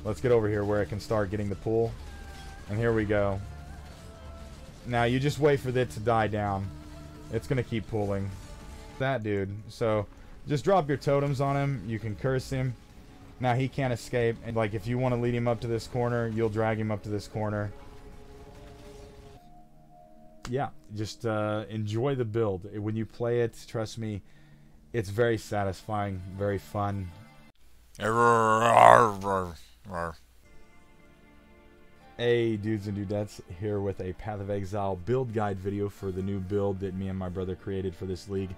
Let's get over here where it can start getting the pull. And here we go. Now you just wait for it to die down. It's going to keep pulling. That dude. So just drop your totems on him. You can curse him. Now he can't escape. And like if you want to lead him up to this corner, you'll drag him up to this corner. Yeah, just enjoy the build. When you play it, trust me, it's very satisfying, very fun. Hey dudes and dudettes, here with a Path of Exile build guide video for the new build that me and my brother created for this league.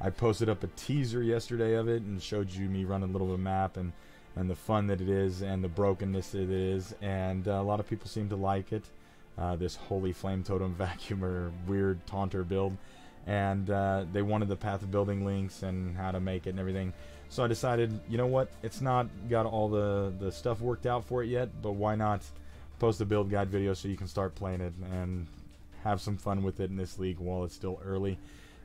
I posted up a teaser yesterday of it and showed you me running a little bit of map and the fun that it is and the brokenness it is, and a lot of people seem to like it. This Holy Flame Totem Vaccum or weird Taunter build, and they wanted the path of building links and how to make it and everything. So I decided, you know what, it's not got all the stuff worked out for it yet, but why not post a build guide video so you can start playing it and have some fun with it in this league while it's still early.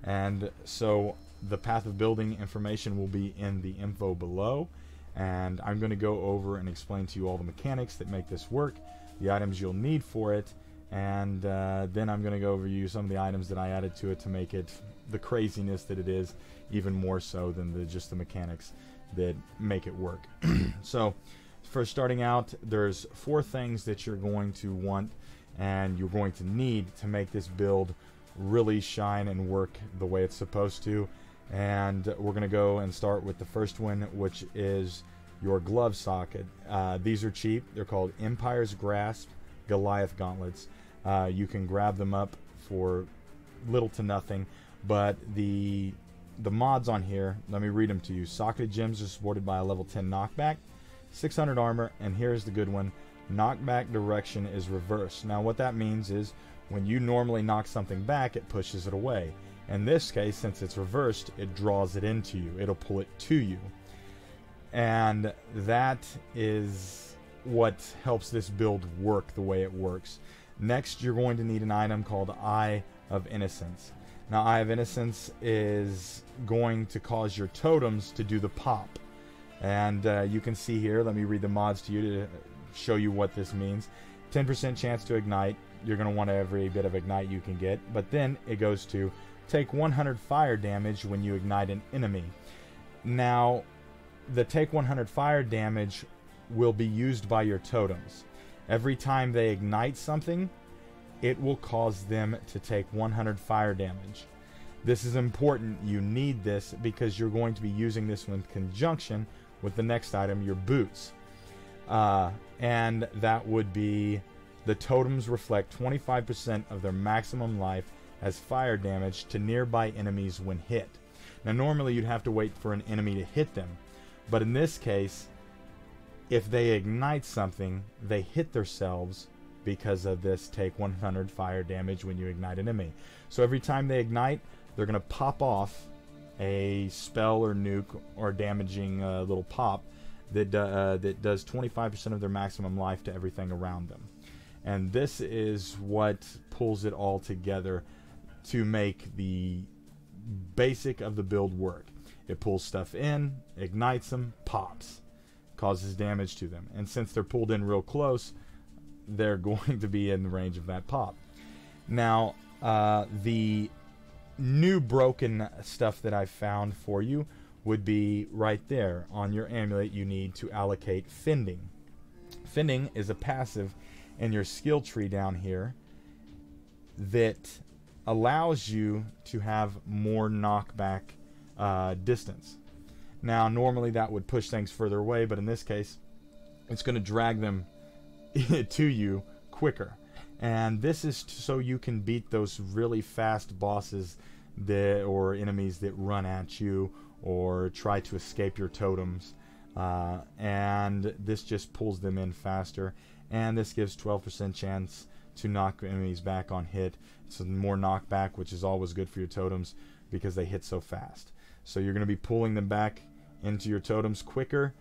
And so the path of building information will be in the info below, and I'm going to go over and explain to you all the mechanics that make this work, the items you'll need for it, and then I'm going to go over you some of the items that I added to it to make it the craziness that it is, even more so than just the mechanics that make it work. So for starting out, there's 4 things that you're going to want and you're going to need to make this build really shine and work the way it's supposed to. And we're going to go and start with the first one, which is your glove socket. These are cheap. They're called Empire's Grasp Goliath Gauntlets. You can grab them up for little to nothing, but the mods on here, let me read them to you. Socketed gems are supported by a level 10 knockback, 600 armor, and here's the good one, knockback direction is reversed. Now what that means is when you normally knock something back, it pushes it away. In this case, since it's reversed, it draws it into you. It'll pull it to you. And that is what helps this build work the way it works. Next, you're going to need an item called Eye of Innocence. Now, Eye of Innocence is going to cause your totems to do the pop. And you can see here, let me read the mods to you to show you what this means. 10% chance to ignite. You're going to want every bit of ignite you can get. But then it goes to take 100 fire damage when you ignite an enemy. Now, the take 100 fire damage will be used by your totems. Every time they ignite something, it will cause them to take 100 fire damage. This is important. You need this because you're going to be using this in conjunction with the next item, your boots. And that would be the totems reflect 25% of their maximum life as fire damage to nearby enemies when hit. Now normally you'd have to wait for an enemy to hit them, but in this case, if they ignite something, they hit themselves because of this take 100 fire damage when you ignite an enemy. So every time they ignite, they're going to pop off a spell or nuke or damaging little pop that does 25% of their maximum life to everything around them. And this is what pulls it all together to make the basic of the build work. It pulls stuff in, ignites them, pops, causes damage to them. And since they're pulled in real close, they're going to be in the range of that pop. Now, the new broken stuff that I found for you would be right there. On your amulet, you need to allocate Fending. Fending is a passive in your skill tree down here that allows you to have more knockback distance. Now, normally that would push things further away, but in this case, it's going to drag them to you quicker. And this is so you can beat those really fast bosses or enemies that run at you or try to escape your totems. And this just pulls them in faster. And this gives 12% chance to knock enemies back on hit. So more knockback, which is always good for your totems because they hit so fast. So you're going to be pulling them back into your totems quicker.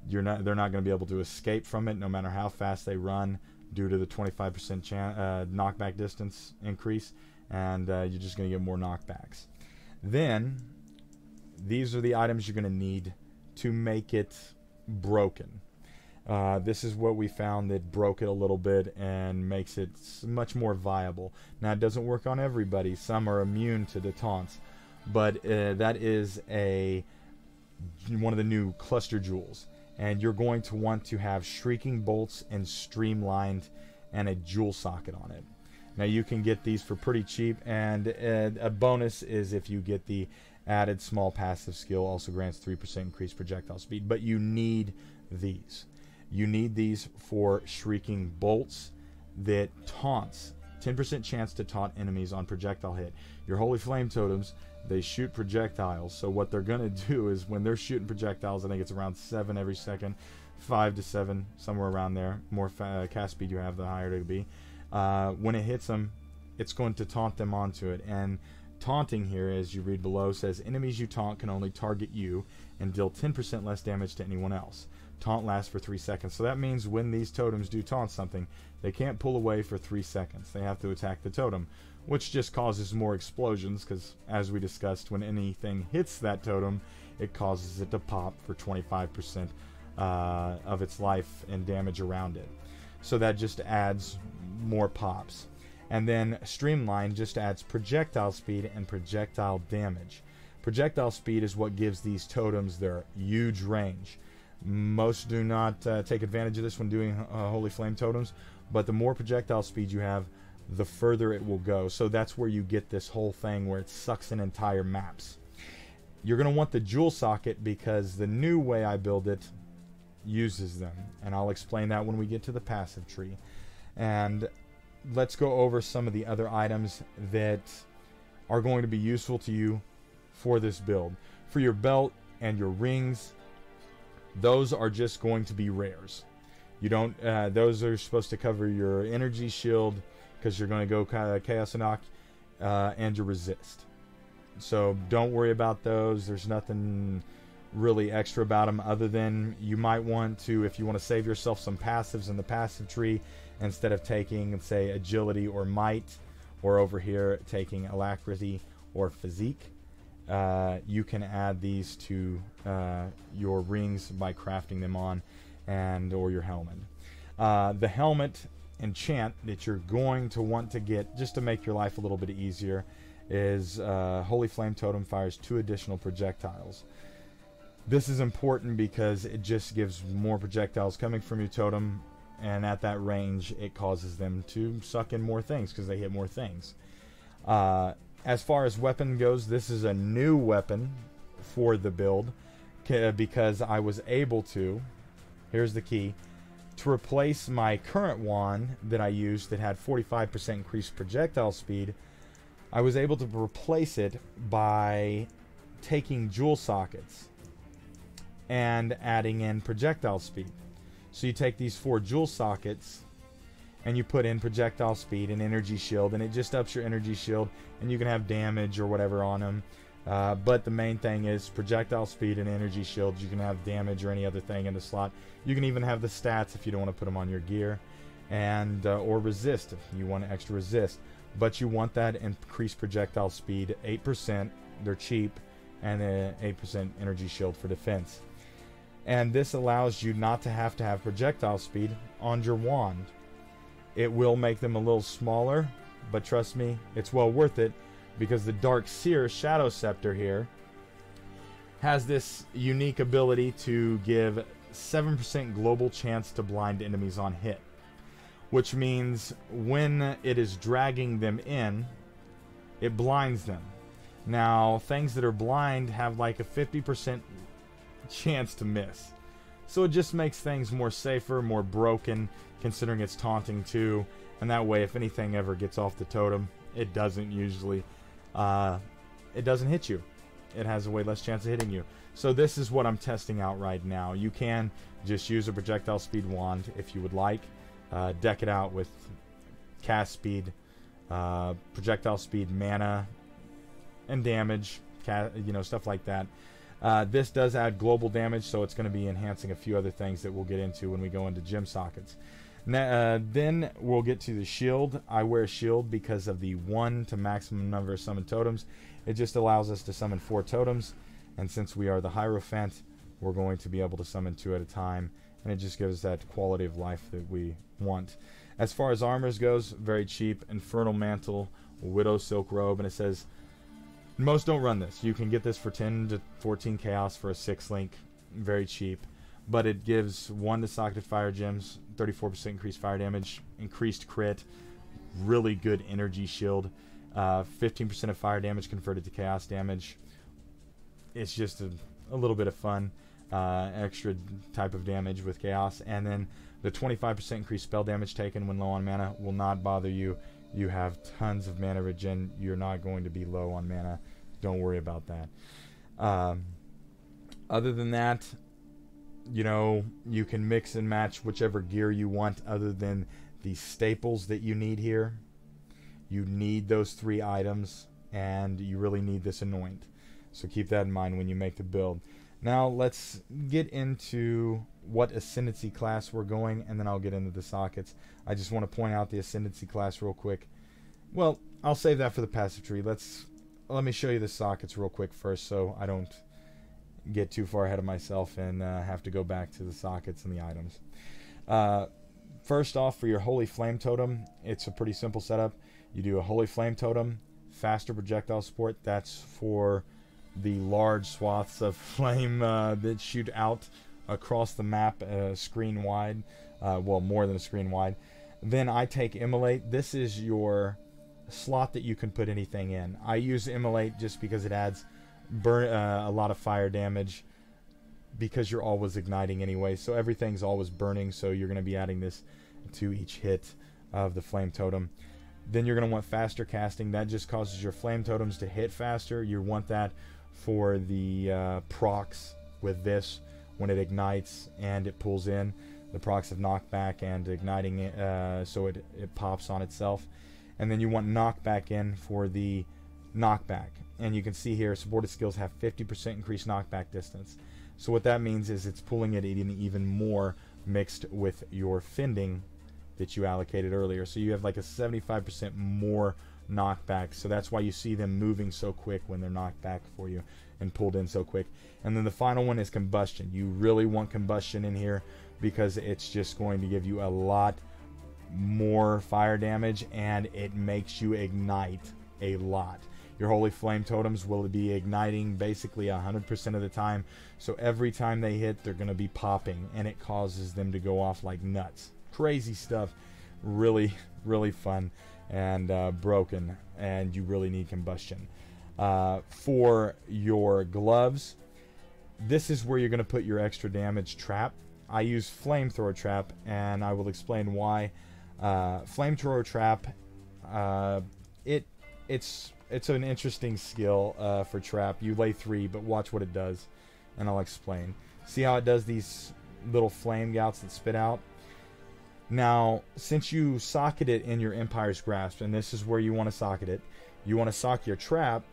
They're not going to be able to escape from it no matter how fast they run due to the 25% knockback distance increase, and you're just going to get more knockbacks. Then these are the items you're going to need to make it broken. This is what we found that broke it a little bit and makes it much more viable. Now, it doesn't work on everybody. Some are immune to the taunts, but that is one of the new cluster jewels. And you're going to want to have shrieking bolts and streamlined and a jewel socket on it. Now, you can get these for pretty cheap, and a bonus is if you get the added small passive skill, also grants 3% increased projectile speed. But you need these. You need these for shrieking bolts that taunts. 10% chance to taunt enemies on projectile hit. Your holy flame totems, they shoot projectiles. So what they're going to do is when they're shooting projectiles, I think it's around 7 every second, 5 to 7, somewhere around there. More cast speed you have, the higher it'll be. When it hits them, it's going to taunt them onto it. And taunting here, as you read below, says enemies you taunt can only target you and deal 10% less damage to anyone else. Taunt lasts for 3 seconds. So that means when these totems do taunt something, they can't pull away for 3 seconds. They have to attack the totem, which just causes more explosions because, as we discussed, when anything hits that totem, it causes it to pop for 25% of its life and damage around it. So that just adds more pops. And then Streamline just adds projectile speed and projectile damage. Projectile speed is what gives these totems their huge range. Most do not take advantage of this when doing Holy Flame totems, but the more projectile speed you have, the further it will go. So that's where you get this whole thing where it sucks in entire maps. You're going to want the jewel socket because the new way I build it uses them, and I'll explain that when we get to the passive tree. And let's go over some of the other items that are going to be useful to you for this build. For your belt and your rings, those are just going to be rares. You don't. Those are supposed to cover your energy shield because you're going to go Chaos Knock and your resist. So don't worry about those. There's nothing really extra about them other than you might want to, if you want to save yourself some passives in the passive tree, instead of taking, say, agility or might, or over here taking alacrity or physique. You can add these to your rings by crafting them on, or your helmet. The helmet enchant that you're going to want to get just to make your life a little bit easier is Holy Flame Totem fires 2 additional projectiles. This is important because it just gives more projectiles coming from your totem, and at that range it causes them to suck in more things because they hit more things. As far as weapon goes, this is a new weapon for the build because I was able to, here's the key, to replace my current wand that I used that had 45% increased projectile speed. I was able to replace it by taking jewel sockets and adding in projectile speed. So you take these 4 jewel sockets and you put in projectile speed and energy shield, and it just ups your energy shield, and you can have damage or whatever on them. But the main thing is projectile speed and energy shield. You can have damage or any other thing in the slot. You can even have the stats if you don't want to put them on your gear, and or resist if you want extra resist. But you want that increased projectile speed, 8%. They're cheap, and 8% energy shield for defense. And this allows you not to have projectile speed on your wand. It will make them a little smaller, but trust me, it's well worth it because the Dark Seer Shadow Scepter here has this unique ability to give 7% global chance to blind enemies on hit, which means when it is dragging them in, it blinds them. Now, things that are blind have like a 50% chance to miss. So it just makes things more safer, more broken, considering it's taunting too. And that way, if anything ever gets off the totem, it doesn't usually, it doesn't hit you. It has a way less chance of hitting you. So this is what I'm testing out right now. You can just use a projectile speed wand if you would like. Deck it out with cast speed, projectile speed, mana, and damage, stuff like that. This does add global damage, so it's going to be enhancing a few other things that we'll get into when we go into gem sockets. Now, then we'll get to the shield. I wear a shield because of the 1 to maximum number of summoned totems. It just allows us to summon 4 totems, and since we are the Hierophant, we're going to be able to summon 2 at a time and it just gives that quality of life that we want. As far as armors goes, very cheap. Infernal Mantle, Widow Silk Robe, and it says most don't run this. You can get this for 10 to 14 chaos for a 6-link, very cheap. But it gives 1 to socketed fire gems, 34% increased fire damage, increased crit, really good energy shield, 15% of fire damage converted to chaos damage. It's just a little bit of fun, extra type of damage with chaos. And then the 25% increased spell damage taken when low on mana will not bother you. You have tons of mana regen. You're not going to be low on mana. Don't worry about that. Other than that, you know, you can mix and match whichever gear you want other than the staples that you need here. You need those 3 items, and you really need this Anoint. So keep that in mind when you make the build. Now let's get into what Ascendancy class we're going, and then I'll get into the sockets. I just want to point out the Ascendancy class real quick. Well, I'll save that for the passive tree. Let me show you the sockets real quick first, so I don't get too far ahead of myself and have to go back to the sockets and the items. First off, for your Holy Flame Totem, it's a pretty simple setup. You do a Holy Flame Totem, faster projectile support. That's for the large swaths of flame that shoot out across the map, screen wide, well, more than a screen wide. Then I take Immolate. This is your slot that you can put anything in. I use Immolate just because it adds a lot of fire damage, because you're always igniting anyway, so everything's always burning, so you're going to be adding this to each hit of the Flame Totem. Then you're going to want faster casting. That just causes your Flame Totems to hit faster. You want that for the procs with this. When it ignites and it pulls in, the procs of knockback and igniting it, so it pops on itself. And then you want knockback in for the knockback. And you can see here, supported skills have 50% increased knockback distance. So what that means is it's pulling it in even more mixed with your fending that you allocated earlier. So you have like a 75% more knockback. So that's why you see them moving so quick when they're knocked back for you and pulled in so quick. And then the final one is combustion. You really want combustion in here because it's just going to give you a lot more fire damage, and it makes you ignite a lot. Your Holy Flame Totems will be igniting basically 100% of the time. So every time they hit, they're going to be popping, and it causes them to go off like nuts. Crazy stuff. Really, really fun and broken, and you really need combustion. For your gloves, this is where you're going to put your extra damage trap. I use Flamethrower Trap, and I will explain why. Flamethrower Trap, it's an interesting skill for trap. You lay 3, but watch what it does, and I'll explain. See how it does these little flame gouts that spit out? Now, since you socket it in your Empire's Grasp, and this is where you want to socket it, you want to sock your trap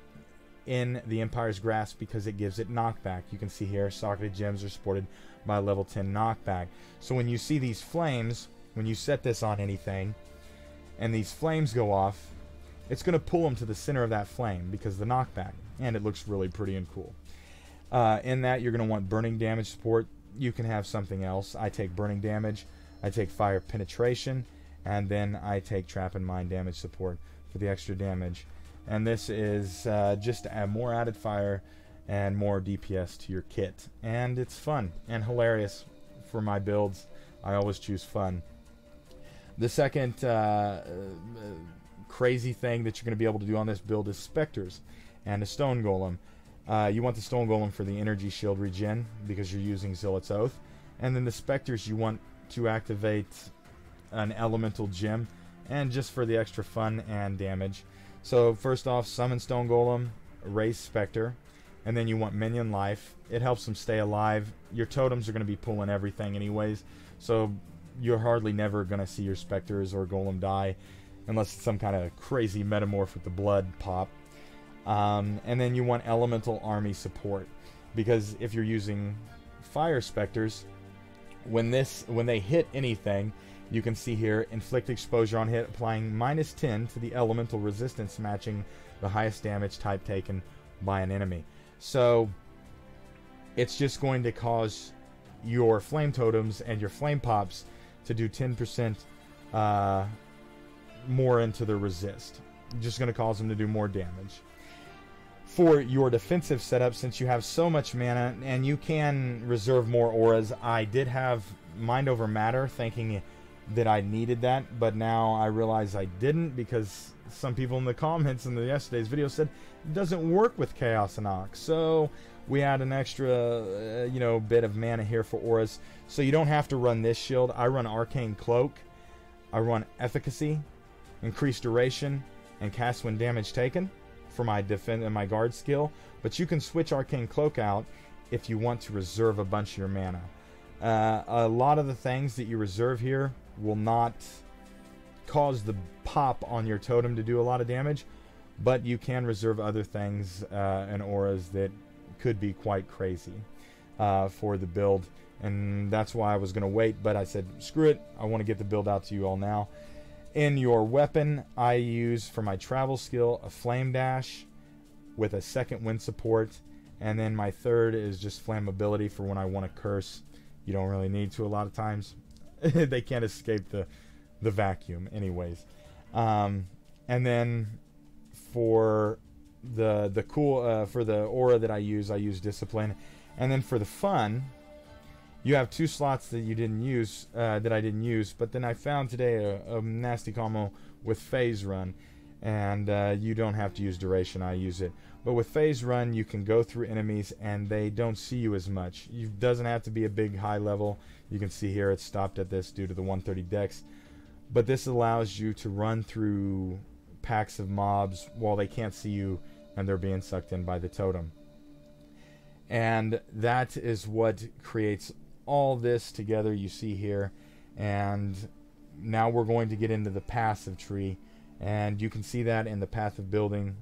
in the Empire's Grasp because it gives it knockback. You can see here, socketed gems are supported by level 10 knockback. So when you see these flames, when you set this on anything, and these flames go off, it's going to pull them to the center of that flame because of the knockback, and it looks really pretty and cool. In that, you're going to want burning damage support. You can have something else. I take burning damage, I take fire penetration, and then I take trap and mine damage support for the extra damage. And this is just to add more added fire and more DPS to your kit. And it's fun and hilarious for my builds. I always choose fun. The second crazy thing that you're going to be able to do on this build is Spectres and a Stone Golem. You want the Stone Golem for the energy shield regen because you're using Zealot's Oath. And then the Spectres you want to activate an elemental gem, and just for the extra fun and damage. So first off, summon Stone Golem, raise Spectre, and then you want minion life. It helps them stay alive. Your totems are going to be pulling everything anyways, so you're hardly never going to see your Spectres or Golem die unless it's some kind of crazy metamorph with the blood pop. And then you want elemental army support, because if you're using fire Spectres, when they hit anything, you can see here, inflict exposure on hit, applying -10 to the elemental resistance, matching the highest damage type taken by an enemy. So it's just going to cause your flame totems and your flame pops to do 10% more into the resist. Just going to cause them to do more damage. For your defensive setup, since you have so much mana and you can reserve more auras, I did have Mind Over Matter thinking that I needed that, but now I realize I didn't, because some people in the comments in yesterday's video said it doesn't work with Chaos and Ox. So we add an extra bit of mana here for auras, so you don't have to run this shield. I run Arcane Cloak, I run Efficacy, Increased Duration, and Cast when damage taken for my defend and my guard skill, but you can switch Arcane Cloak out if you want to reserve a bunch of your mana. A lot of the things that you reserve here will not cause the pop on your totem to do a lot of damage, but you can reserve other things and auras that could be quite crazy for the build, and that's why I was going to wait, but I said screw it, I want to get the build out to you all now. In your weapon, I use for my travel skill a Flame Dash with a second wind support, and then my third is just flammability for when I want to curse. You don't really need to a lot of times. They can't escape the vacuum anyways. And then for the cool for the aura that I use Discipline, and then for the fun, you have 2 slots that you didn't use, that I didn't use, but then I found today a nasty combo with Phase Run, and you don't have to use Duration, I use it. But with Phase Run, you can go through enemies and they don't see you as much. It doesn't have to be a big high level. You can see here it's stopped at this due to the 130 dex. But this allows you to run through packs of mobs while they can't see you and they're being sucked in by the totem. And that is what creates all this together you see here. And now we're going to get into the passive tree, and you can see that in the path of building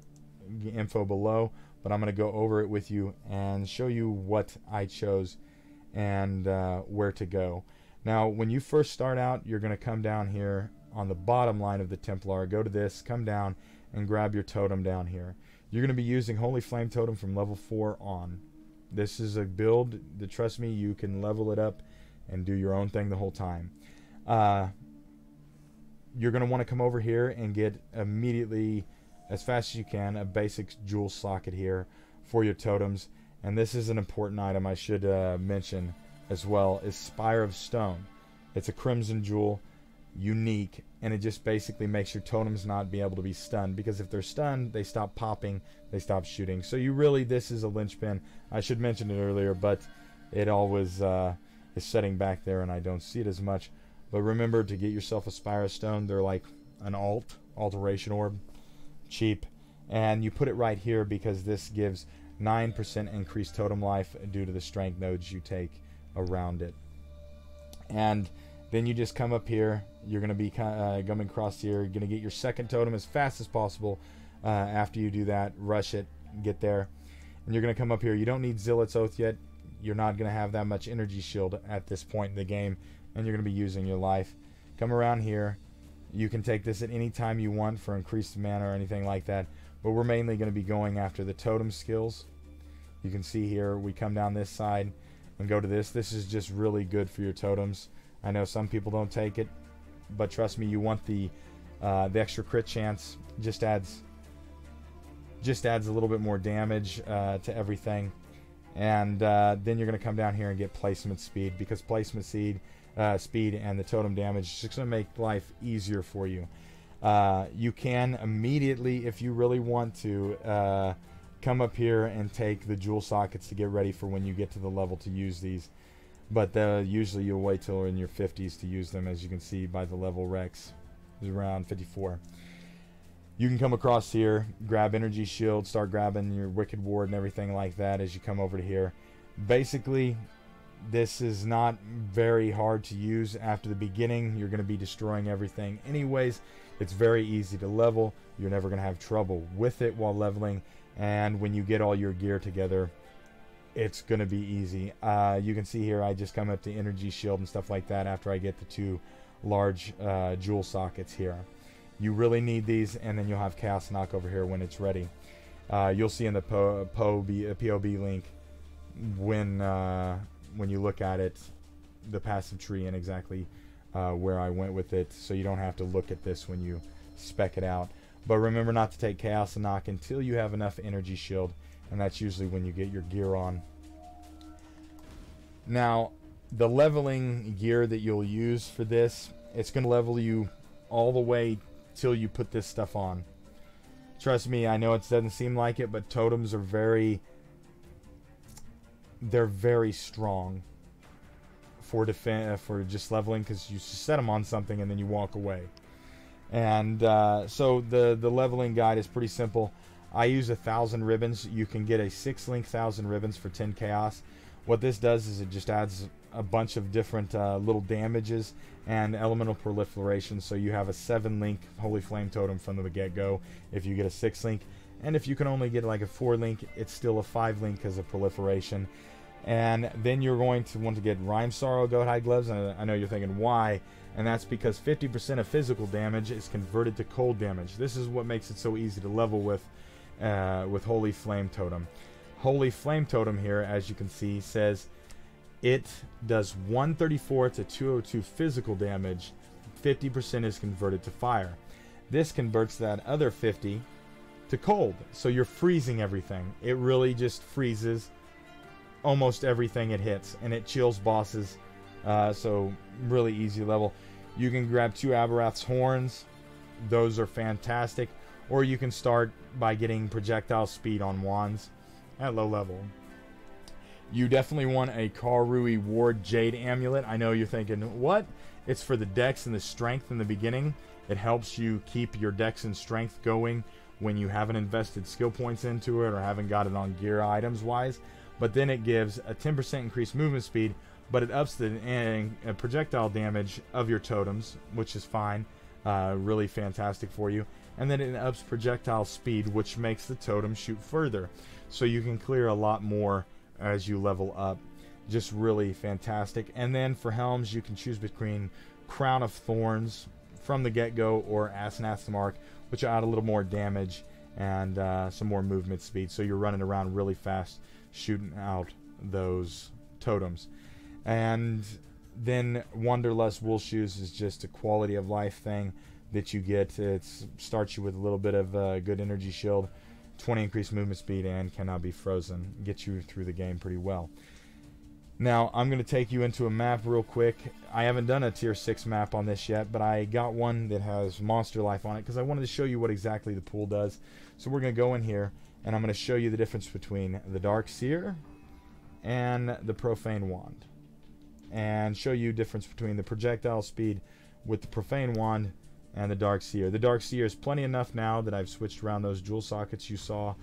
info below, but I'm going to go over it with you and show you what I chose and where to go. Now when you first start out, you're going to come down here on the bottom line of the Templar, go to this, come down and grab your totem down here. You're going to be using Holy Flame Totem from level 4 on. This is a build that, trust me, you can level it up and do your own thing the whole time. You're going to want to come over here and get immediately, as fast as you can, a basic jewel socket here for your totems. And this is an important item I should mention as well, is Spire of Stone. It's a crimson jewel, unique, and it just basically makes your totems not be able to be stunned, because if they're stunned, they stop popping, they stop shooting. So you really, this is a linchpin. I should mention it earlier, but it always is setting back there and I don't see it as much. But remember to get yourself a Spire of Stone. They're like an alteration orb, cheap, and you put it right here because this gives 9% increased totem life due to the strength nodes you take around it. And then you just come up here, you're going to be coming across here, you're going to get your second totem as fast as possible. After you do that, rush it, get there, and you're going to come up here. You don't need Zealot's Oath yet, you're not going to have that much energy shield at this point in the game, and you're going to be using your life. Come around here, you can take this at any time you want for increased mana or anything like that, but we're mainly going to be going after the totem skills. You can see here, we come down this side and go to this. This is just really good for your totems. I know some people don't take it, but trust me, you want the extra crit chance. Just adds a little bit more damage to everything. And then you're going to come down here and get placement speed, because placement speed and the totem damage is just going to make life easier for you. You can immediately, if you really want to, come up here and take the jewel sockets to get ready for when you get to the level to use these. But usually you'll wait till in your 50s to use them, as you can see by the level Rex. It's around 54. You can come across here, grab energy shield, start grabbing your wicked ward and everything like that as you come over to here. Basically, this is not very hard to use. After the beginning, you're going to be destroying everything anyways. It's very easy to level. You're never going to have trouble with it while leveling. And when you get all your gear together, it's going to be easy. You can see here I just come up to energy shield and stuff like that after I get the 2 large jewel sockets here. You really need these, and then you'll have Chaos Knock over here when it's ready. You'll see in the POB link when when you look at it, the passive tree, and exactly where I went with it, so you don't have to look at this when you spec it out. But remember not to take Chaos and Knock until you have enough energy shield, and that's usually when you get your gear on. Now, the leveling gear that you'll use for this, it's going to level you all the way till you put this stuff on. Trust me, I know it doesn't seem like it, but totems are they're very strong for just leveling, because you set them on something and then you walk away. And so the leveling guide is pretty simple. I use 1,000 ribbons. You can get a 6-link 1,000 ribbons for 10 chaos. What this does is it just adds a bunch of different little damages and elemental proliferation. So you have a 7-link Holy Flame Totem from the get-go if you get a 6-link. And if you can only get like a 4-link, it's still a 5-link because of proliferation. And then you're going to want to get Rhyme Sorrow Goat Hide Gloves. And I know you're thinking, why? And that's because 50% of physical damage is converted to cold damage. This is what makes it so easy to level with Holy Flame Totem. Holy Flame Totem here, as you can see, says it does 134 to 202 physical damage. 50% is converted to fire. This converts that other 50 to cold. So you're freezing everything. It really just freezes almost everything it hits, and it chills bosses. So really easy level. You can grab 2 Aberrath's horns. Those are fantastic. Or you can start by getting projectile speed on wands at low level. You definitely want a Karui Ward Jade Amulet. I know you're thinking, what? It's for the dex and the strength in the beginning. It helps you keep your dex and strength going when you haven't invested skill points into it or haven't got it on gear items wise. But then it gives a 10% increased movement speed, but it ups the projectile damage of your totems, which is fine. Really fantastic for you. And then it ups projectile speed, which makes the totem shoot further. So you can clear a lot more as you level up. Just really fantastic. And then for helms, you can choose between Crown of Thorns from the get-go or Asenath's Mark, which add a little more damage and some more movement speed. So you're running around really fast, shooting out those totems. And then Wanderlust Wool Shoes is just a quality of life thing that you get. It starts you with a little bit of good energy shield, 20 increased movement speed, and cannot be frozen. Gets you through the game pretty well. Now I'm going to take you into a map real quick. I haven't done a tier 6 map on this yet, but I got one that has monster life on it because I wanted to show you what exactly the pool does. So we're going to go in here and I'm going to show you the difference between the Dark Seer and the Profane Wand, and show you difference between the projectile speed with the Profane Wand and the Dark Seer. The Dark Seer is plenty enough now that I've switched around those jewel sockets you saw.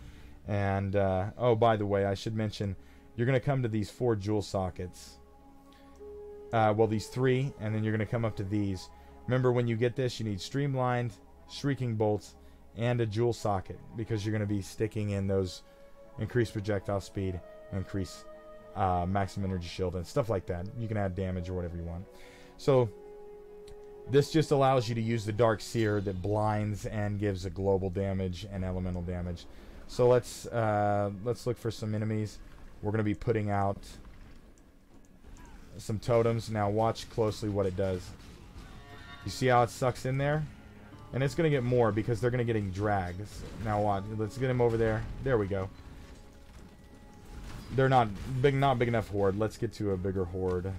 And oh, by the way, I should mention, you're going to come to these 4 jewel sockets. Well, these 3, and then you're going to come up to these. Remember, when you get this, you need Streamlined, Shrieking Bolts, and a jewel socket, because you're going to be sticking in those increased projectile speed, increase maximum energy shield, and stuff like that. You can add damage or whatever you want. So this just allows you to use the Dark Seer that blinds and gives a global damage and elemental damage. So let's look for some enemies. We're going to be putting out some totems. Now watch closely what it does. You see how it sucks in there? And it's going to get more because they're going to getting drags. Now watch. Let's get him over there. There we go. They're not big enough horde. Let's get to a bigger horde.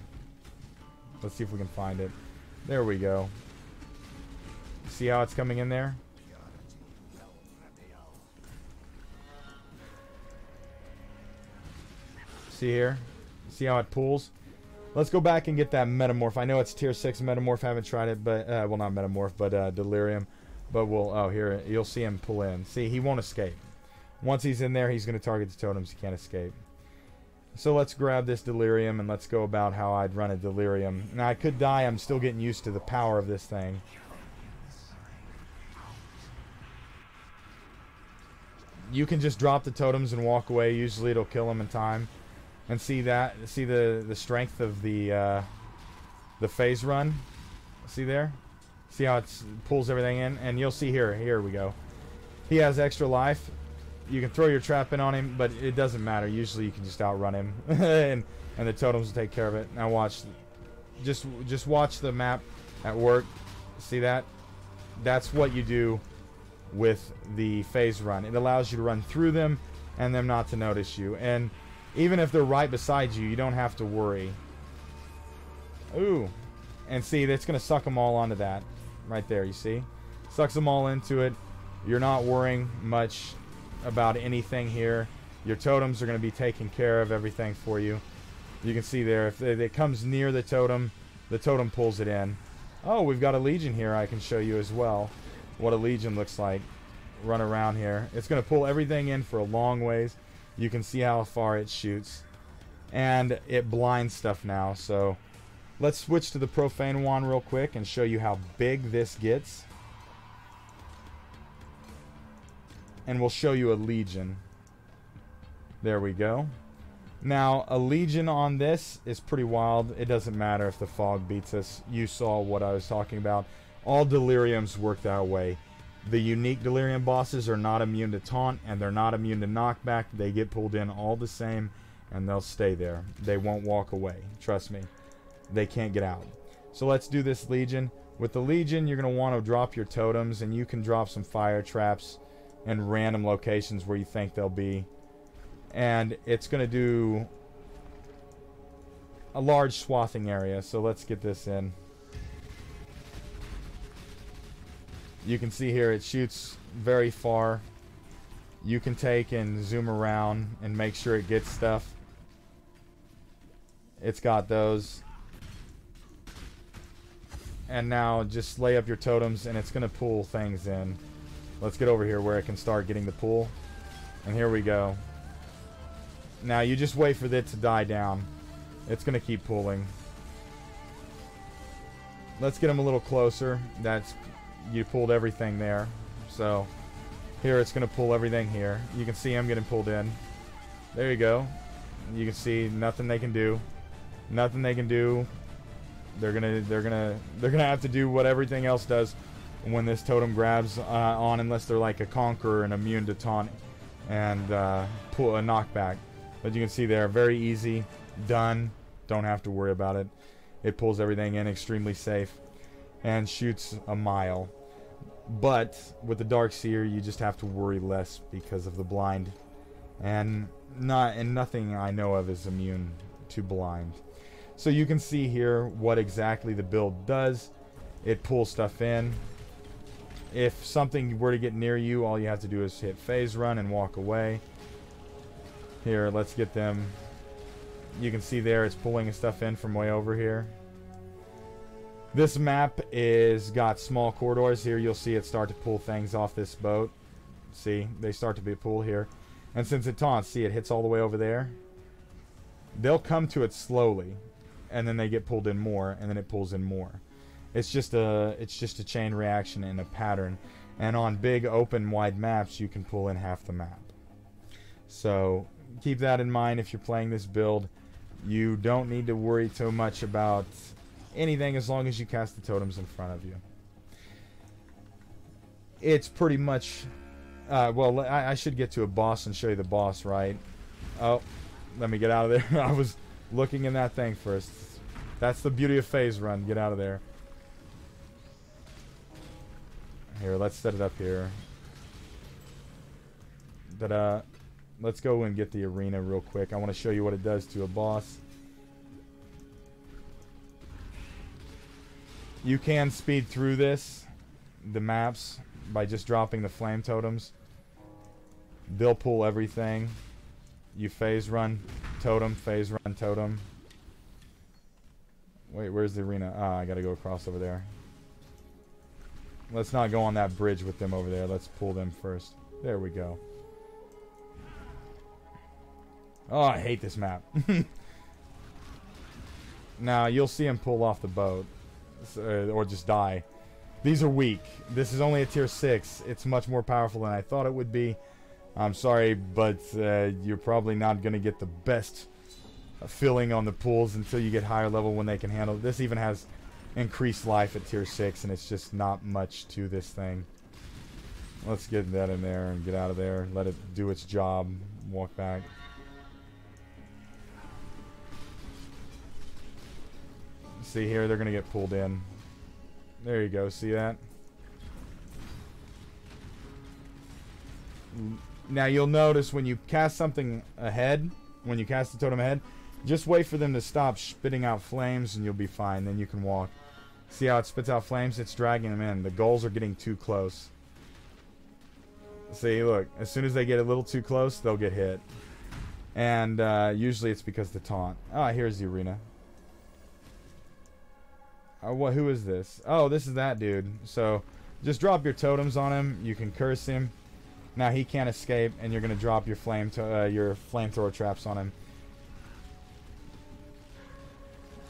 Let's see if we can find it. There we go. See how it's coming in there? See here? See how it pulls? Let's go back and get that Metamorph. I know it's tier 6 Metamorph. I haven't tried it, but well, not Metamorph, but Delirium. But we'll, oh, here, you'll see him pull in. See, he won't escape. Once he's in there, he's going to target the totems. He can't escape. So let's grab this Delirium and let's go about how I'd run a Delirium. Now, I could die. I'm still getting used to the power of this thing. You can just drop the totems and walk away. Usually it'll kill him in time. And see that? See the strength of the phase run? See there? See how it pulls everything in? And you'll see here. Here we go. He has extra life. You can throw your trap in on him, but it doesn't matter. Usually you can just outrun him, and the totems will take care of it. Now watch, just watch the map at work. See that? That's what you do with the phase run. It allows you to run through them and them not to notice you. And even if they're right beside you, you don't have to worry. Ooh. And see, that's going to suck them all onto that. Right there, you see? Sucks them all into it. You're not worrying much about anything here. Your totems are going to be taking care of everything for you. You can see there, if it comes near the totem pulls it in. Oh, we've got a legion here I can show you as well. What a legion looks like. Run around here. It's going to pull everything in for a long ways. You can see how far it shoots. And it blinds stuff now. So let's switch to the profane wand real quick and show you how big this gets. And we'll show you a legion. There we go. Now, a legion on this is pretty wild. It doesn't matter if the fog beats us. You saw what I was talking about. All deliriums work that way. The unique delirium bosses are not immune to taunt, and they're not immune to knockback. They get pulled in all the same, and they'll stay there. They won't walk away. Trust me. They can't get out. So let's do this legion. With the legion, you're going to want to drop your totems, and you can drop some fire traps in random locations where you think they'll be. And it's going to do a large swathing area. So let's get this in. You can see here it shoots very far. You can take and zoom around and make sure it gets stuff. It's got those. And now just lay up your totems and it's going to pull things in. Let's get over here where it can start getting the pull. And here we go. Now you just wait for it to die down. It's going to keep pulling. Let's get him a little closer. You pulled everything there. So here it's going to pull everything here. You can see him getting pulled in. There you go. You can see nothing they can do. Nothing they can do. They're gonna have to do what everything else does when this totem grabs on, unless they're like a conqueror and immune to taunt and pull a knockback. But you can see there, very easy, done. Don't have to worry about it. It pulls everything in, extremely safe, and shoots a mile. But with the Dark Seer, you just have to worry less because of the blind, and nothing I know of is immune to blind. So you can see here what exactly the build does. It pulls stuff in. If something were to get near you, all you have to do is hit phase run and walk away. Here, let's get them. You can see there it's pulling stuff in from way over here. This map is got small corridors. Here you'll see it start to pull things off this boat. See, they start to be pulled here. And since it taunts, see, it hits all the way over there. They'll come to it slowly, and then they get pulled in more, and then it pulls in more. It's just a chain reaction in a pattern. And on big open wide maps, you can pull in half the map. So keep that in mind if you're playing this build. You don't need to worry too much about anything as long as you cast the totems in front of you. It's pretty much well, I should get to a boss and show you the boss, right? Oh, let me get out of there. I was looking in that thing first. That's the beauty of phase run. Get out of there. Here, let's set it up here. Ta-da. Let's go and get the arena real quick. I want to show you what it does to a boss. You can speed through the maps, by just dropping the flame totems. They'll pull everything. You phase run totem, phase run totem. Wait, where's the arena? Ah, I gotta go across over there. Let's not go on that bridge with them over there. Let's pull them first. There we go. Oh, I hate this map. Now, you'll see him pull off the boat. Or just die. These are weak. This is only a tier 6. It's much more powerful than I thought it would be. I'm sorry, but you're probably not going to get the best feeling on the pulls until you get higher level when they can handle it. This even has increased life at tier 6, and it's just not much to this thing. Let's get that in there and get out of there. Let it do its job. Walk back. See here, they're going to get pulled in. There you go. See that? Now you'll notice when you cast something ahead, when you cast the totem ahead, just wait for them to stop spitting out flames and you'll be fine. Then you can walk. See how it spits out flames? It's dragging them in. The goals are getting too close. See, look. As soon as they get a little too close, they'll get hit. And usually it's because of the taunt. Ah, here's the arena. Who is this? Oh, this is that dude. So, just drop your totems on him. You can curse him. Now he can't escape, and you're gonna drop your flamethrower traps on him.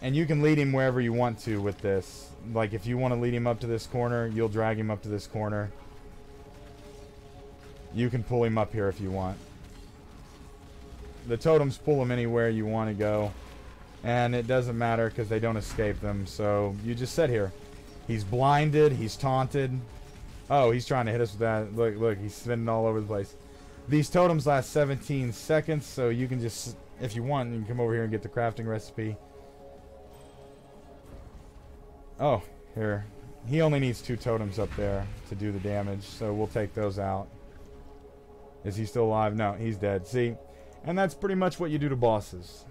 And you can lead him wherever you want to with this. Like if you want to lead him up to this corner, you'll drag him up to this corner. You can pull him up here if you want. The totems pull him anywhere you want to go. And it doesn't matter because they don't escape them. So you just sit here. He's blinded. He's taunted. Oh, he's trying to hit us with that. Look, look. He's spinning all over the place. These totems last 17 seconds. So you can just, if you want, you can come over here and get the crafting recipe. Oh, here. He only needs 2 totems up there to do the damage. So we'll take those out. Is he still alive? No, he's dead. See? And that's pretty much what you do to bosses.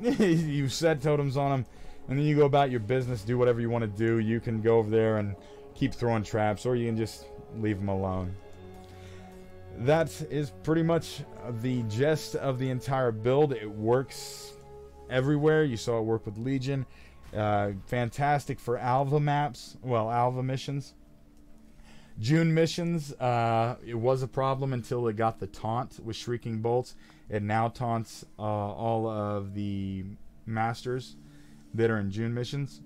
You set totems on them, and then you go about your business, do whatever you want to do. You can go over there and keep throwing traps, or you can just leave them alone. That is pretty much the gist of the entire build. It works everywhere. You saw it work with Legion. Fantastic for Alva maps. Well, Alva missions. June missions, it was a problem until it got the taunt with Shrieking Bolts. It now taunts all of the masters that are in June missions.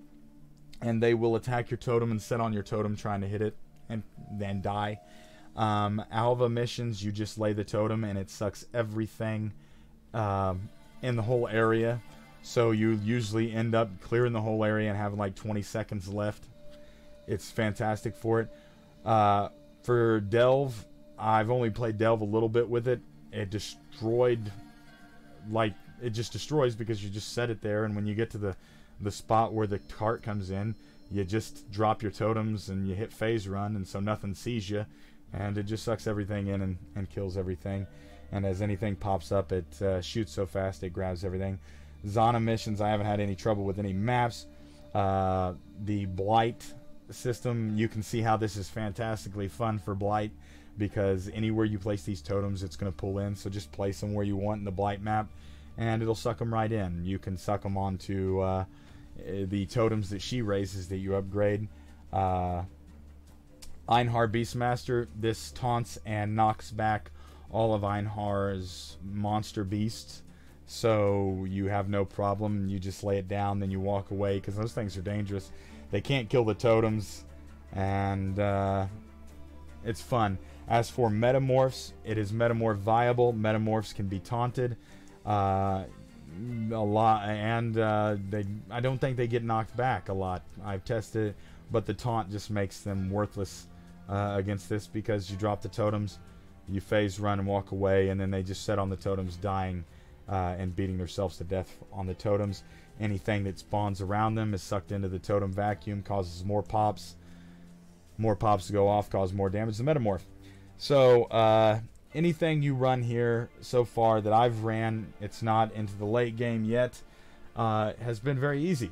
And they will attack your totem and set on your totem trying to hit it and then die. Alva missions, you just lay the totem and it sucks everything in the whole area. So you usually end up clearing the whole area and having like 20 seconds left. It's fantastic for it. For Delve, I've only played Delve a little bit with it. It destroyed, like, it just destroys because you just set it there, and when you get to the spot where the cart comes in, you just drop your totems and you hit phase run, and so nothing sees you, and it just sucks everything in and kills everything. And as anything pops up, it shoots so fast it grabs everything. Zana missions, I haven't had any trouble with any maps. The Blight system, you can see how this is fantastically fun for Blight, because anywhere you place these totems, it's going to pull in. So just place them where you want in the Blight map, and it'll suck them right in. You can suck them onto the totems that she raises that you upgrade. Einhar Beastmaster, this taunts and knocks back all of Einhar's monster beasts. So you have no problem. You just lay it down, then you walk away, because those things are dangerous. They can't kill the totems, and it's fun. As for Metamorphs, it is Metamorph viable. Metamorphs can be taunted a lot, and I don't think they get knocked back a lot. I've tested it, but the taunt just makes them worthless against this, because you drop the totems, you phase run and walk away, and then they just set on the totems, dying and beating themselves to death on the totems. Anything that spawns around them is sucked into the Totem Vacuum, causes more pops. More pops to go off, cause more damage to Metamorph. So, anything you run here so far that I've ran, it's not into the late game yet, has been very easy.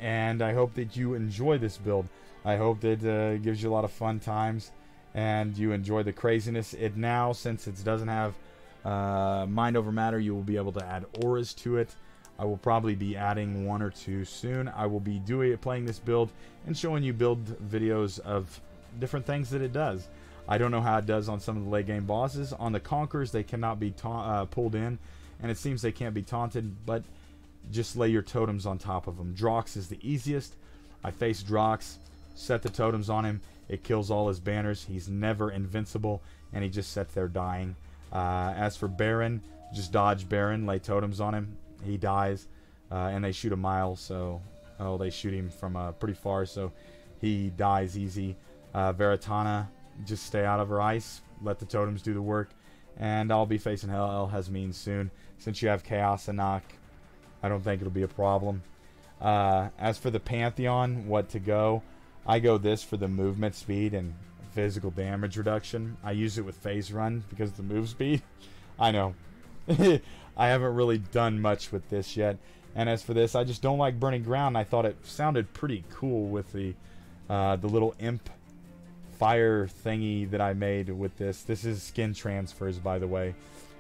And I hope that you enjoy this build. I hope that it gives you a lot of fun times, and you enjoy the craziness. It now, since it doesn't have Mind Over Matter, you will be able to add auras to it. I will probably be adding 1 or 2 soon. I will be playing this build and showing you build videos of different things that it does. I don't know how it does on some of the late game bosses. On the Conquerors, they cannot be pulled in, and it seems they can't be taunted, but just lay your totems on top of them. Drox is the easiest. I face Drox, set the totems on him. It kills all his banners. He's never invincible, and he just sits there dying. As for Baron, just dodge Baron, lay totems on him. He dies, and they shoot a mile, so they shoot him from pretty far, so he dies easy. Veritana, just stay out of her ice, let the totems do the work, and I'll be facing Hell Hasmeen soon. Since you have Chaos and Knock, I don't think it'll be a problem. As for the Pantheon, what to go, I go this for the movement speed and physical damage reduction. I use it with Phase Run because of the move speed. I know. I haven't really done much with this yet. And as for this, I just don't like Burning Ground. I thought it sounded pretty cool with the little imp fire thingy that I made with this. This is skin transfers, by the way.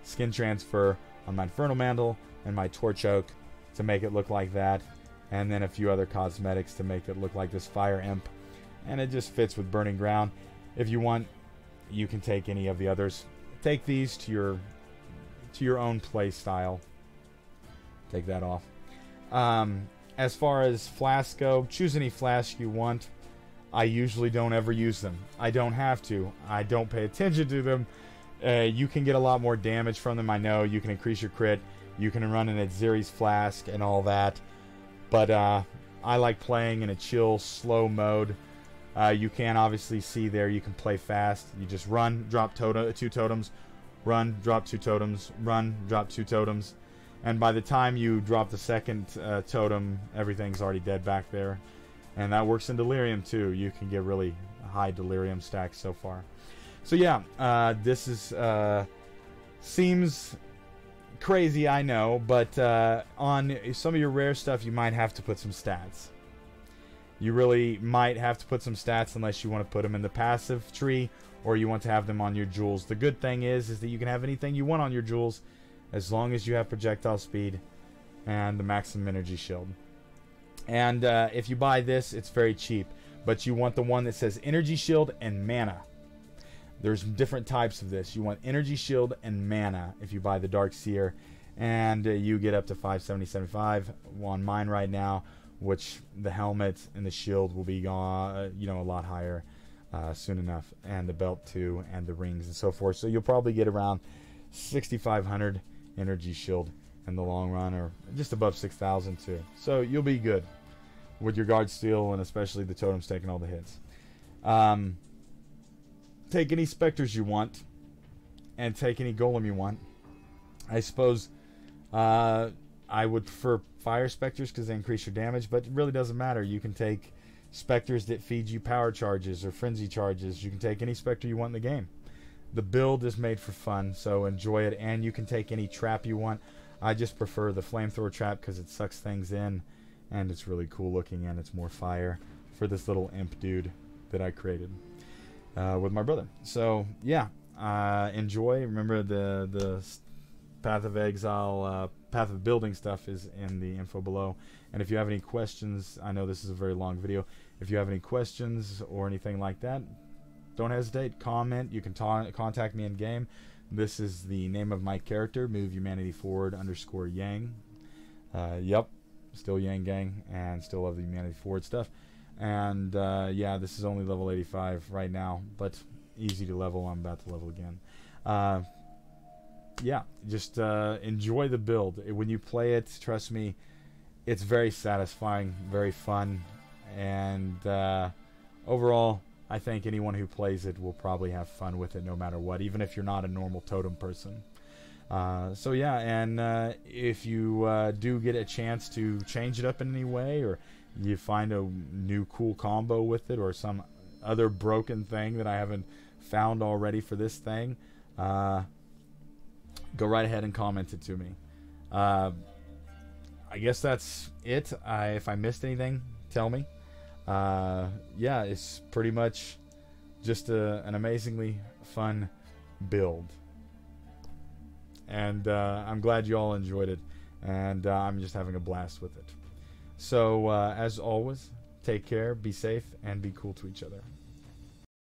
Skin transfer on my Infernal Mantle and my Torch Oak to make it look like that. And then a few other cosmetics to make it look like this fire imp. And it just fits with Burning Ground. If you want, you can take any of the others. Take these to your own play style. Take that off. As far as Flask go, choose any Flask you want. I usually don't ever use them. I don't have to. I don't pay attention to them. You can get a lot more damage from them. I know you can increase your crit. You can run an Aziri's Flask and all that. But I like playing in a chill, slow mode. You can obviously see there you can play fast. You just run, drop 2 totems, run, drop 2 totems, run, drop 2 totems. And by the time you drop the second totem, everything's already dead back there. And that works in Delirium too. You can get really high Delirium stacks so far. So yeah, this is seems crazy, I know, but on some of your rare stuff you might have to put some stats. You really might have to put some stats unless you want to put them in the passive tree or you want to have them on your jewels. The good thing is that you can have anything you want on your jewels as long as you have projectile speed and the maximum energy shield. And if you buy this, it's very cheap, but you want the one that says energy shield and mana. There's different types of this. You want energy shield and mana if you buy the Dark Seer, and you get up to 570-75 on mine right now, which the helmet and the shield will be gone, a lot higher soon enough, and the belt too, and the rings and so forth. So you'll probably get around 6,500 energy shield in the long run, or just above 6,000 too. So you'll be good with your guard steel, and especially the totems taking all the hits. Take any specters you want, and take any golem you want. I suppose I would prefer fire specters because they increase your damage, but it really doesn't matter. You can take specters that feed you power charges or frenzy charges. You can take any specter you want in the game. The build is made for fun, so enjoy it, and you can take any trap you want. I just prefer the flamethrower trap because it sucks things in, and it's really cool looking, and it's more fire for this little imp dude that I created with my brother. So yeah, enjoy. Remember the Path of Exile, Path of Building stuff is in the info below. And if you have any questions, I know this is a very long video. If you have any questions or anything like that, don't hesitate. Comment. You can contact me in game. This is the name of my character, Move Humanity Forward _Yang. Yep, still Yang Gang, and still love the Humanity Forward stuff. And yeah, this is only level 85 right now, but easy to level. I'm about to level again. Yeah, just enjoy the build. When you play it, trust me, it's very satisfying, very fun, and overall, I think anyone who plays it will probably have fun with it no matter what, even if you're not a normal totem person. So yeah, and if you do get a chance to change it up in any way, or you find a new cool combo with it, or some other broken thing that I haven't found already for this thing, go right ahead and comment it to me. I guess that's it. If I missed anything, tell me. Yeah, it's pretty much just an amazingly fun build. And I'm glad you all enjoyed it. And I'm just having a blast with it. So, as always, take care, be safe, and be cool to each other.